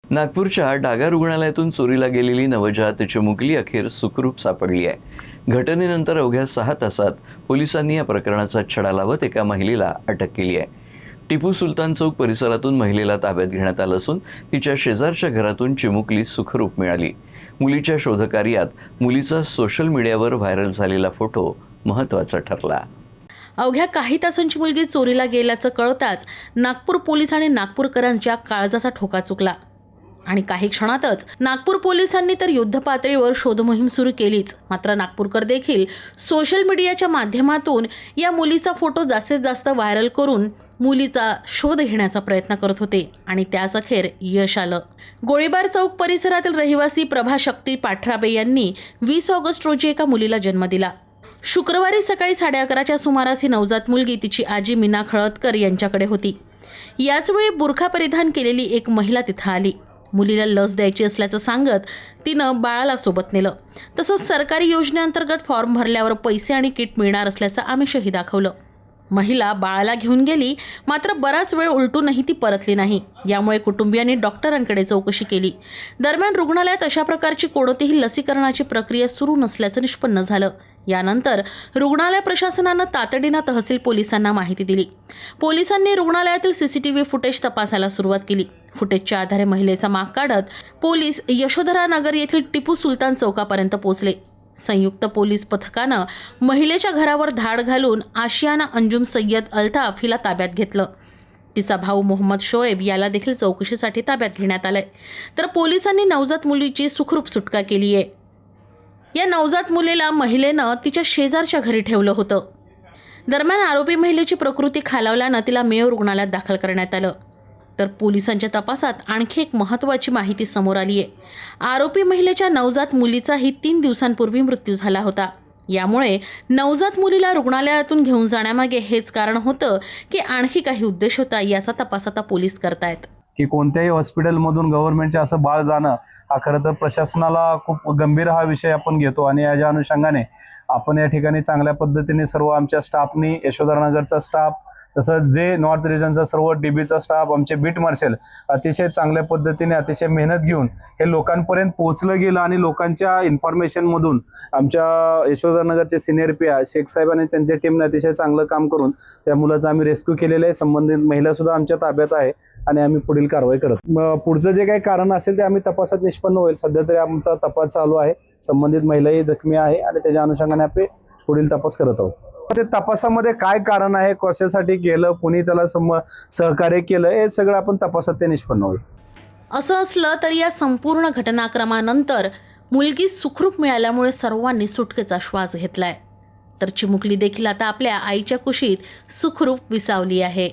नागपूरच्या डागा रुग्णालयातून चोरीला गेलेली नवजात चिमुकली अखेर सुखरूप सापडली आहे। घटनेनंतर अवघ्या 6 तासात पोलिसांनी या प्रकरणाचा छडा लावत एका महिलेला अटक केली आहे। टिपू सुलतान चौक परिसरातून महिलेला ताब्यात घेण्यात आलं असून तिच्या शेजारच्या घरातून चिमुकली सुखरूप मिळाली। मुलीच्या शोधकार्यात मुलीचा सोशल मीडियावर व्हायरल झालेला फोटो महत्त्वाचा ठरला। अवघ्या काही तासांची मुलगी चोरीला गेल्याचं कळताच नागपूर पोलीस आणि नागपूरकरांच्या काळजाचा ठोका चुकला आणि काही क्षणातच नागपूर पोलिसांनी तर युद्धपातळीवर शोधमोहीम सुरू केलीच। मात्र नागपूरकर देखील सोशल मीडियाच्या माध्यमातून या मुलीचा फोटो जास्तीत जास्त व्हायरल करून मुलीचा शोध घेण्याचा प्रयत्न करत होते आणि त्यास अखेर यश आलं। गोळीबार चौक परिसरातील रहिवासी प्रभा शक्ती पाठराबे यांनी 20 ऑगस्ट रोजी एका मुलीला जन्म दिला। शुक्रवारी सकाळी 11:30च्या सुमारास ही नवजात मुलगी तिची आजी मीना खळदकर यांच्याकडे होती। याचवेळी बुरखा परिधान केलेली एक महिला तिथं आली। मुलीला लस द्यायची असल्याचं सांगत तिनं बाळाला सोबत नेलं। तसंच सरकारी योजनेअंतर्गत फॉर्म भरल्यावर पैसे आणि किट मिळणार असल्याचं आमिषही दाखवलं। महिला बाळाला घेऊन गेली, मात्र बराच वेळ उलटूनही ती परतली नाही। यामुळे कुटुंबियांनी डॉक्टरांकडे चौकशी केली। दरम्यान रुग्णालयात अशा प्रकारची कोणतीही लसीकरणाची प्रक्रिया सुरू नसल्याचं निष्पन्न झालं। यानंतर रुग्णालय प्रशासनानं तातडीनं तहसील पोलिसांना माहिती दिली। पोलिसांनी रुग्णालयातील सीसीटीव्ही फुटेज तपासायला सुरुवात केली। फुटेजच्या आधारे महिलेचा माग काढत पोलीस यशोधरा नगर येथील टिपू सुलतान चौकापर्यंत पोहोचले। संयुक्त पोलीस पथकानं महिलेच्या घरावर धाड घालून आशियाना अंजुम सय्यद अल्ताफ हिला ताब्यात घेतलं। तिचा भाऊ मोहम्मद शोएब याला देखील चौकशीसाठी ताब्यात घेण्यात आलंय। तर पोलिसांनी नवजात मुलीची सुखरूप सुटका केली आहे। या नवजात मुलीला महिलेनं तिच्या शेजारच्या घरी ठेवलं होतं। दरम्यान आरोपी महिलेची प्रकृती खालावल्यानं तिला मेयो रुग्णालयात दाखल करण्यात आलं। तर पोलिसांच्या तपासात आणखी एक महत्त्वाची माहिती समोर आली आहे। आरोपी महिलेच्या नवजात मुलीचाही 3 दिवसांपूर्वी मृत्यू झाला होता। यामुळे नवजात मुलीला रुग्णालयातून घेऊन जाण्यामागे हेच कारण होतं की आणखी काही उद्देश होता, याचा तपास आता पोलीस करतायत। की कोणत्याही हॉस्पिटलमधून गव्हर्नमेंटचे असं बाळ जाणं हा खरं तर प्रशासनाला खूप गंभीर हा विषय आपण घेतो आणि याच्या अनुषंगाने आपण या ठिकाणी चांगल्या पद्धतीने सर्व आमच्या स्टाफनी, यशोधरानगरचा स्टाफ, तसंच जे नॉर्थ रिजनचा सर्व डीबीचा स्टाफ, आमचे बीट मार्शल अतिशय चांगल्या पद्धतीने अतिशय मेहनत घेऊन हे लोकांपर्यंत पोहोचलं गेलं आणि लोकांच्या इन्फॉर्मेशनमधून आमच्या यशोधरानगरचे सिनियर पीआय शेख साहेब आणि त्यांच्या टीमने अतिशय चांगलं काम करून त्या मुलाचं आम्ही रेस्क्यू केलेलं आहे। संबंधित महिला सुद्धा आमच्या ताब्यात आहे आणि आम्ही पुढील कारवाई करत पुढचं जे काही कारण असेल ते आम्ही तपासात निष्पन्न होईल। सध्या तरी आमचा तपास चालू आहे। संबंधित महिलाही जखमी आहे आणि त्याच्या अनुषंगाने आपण पुढील तपास करत आहोत। ते तपासामध्ये काय कारण आहे, कशासाठी केलं, कुणी त्याला सहकार्य केलं, हे सगळं आपण तपासात ते निष्पन्न होईल। असं असलं तरी या संपूर्ण घटनाक्रमानंतर मुलगी सुखरूप मिळाल्यामुळे सर्वांनी सुटकेचा श्वास घेतलाय। तर चिमुकली देखील आता आपल्या आईच्या कुशीत सुखरूप विसावली आहे।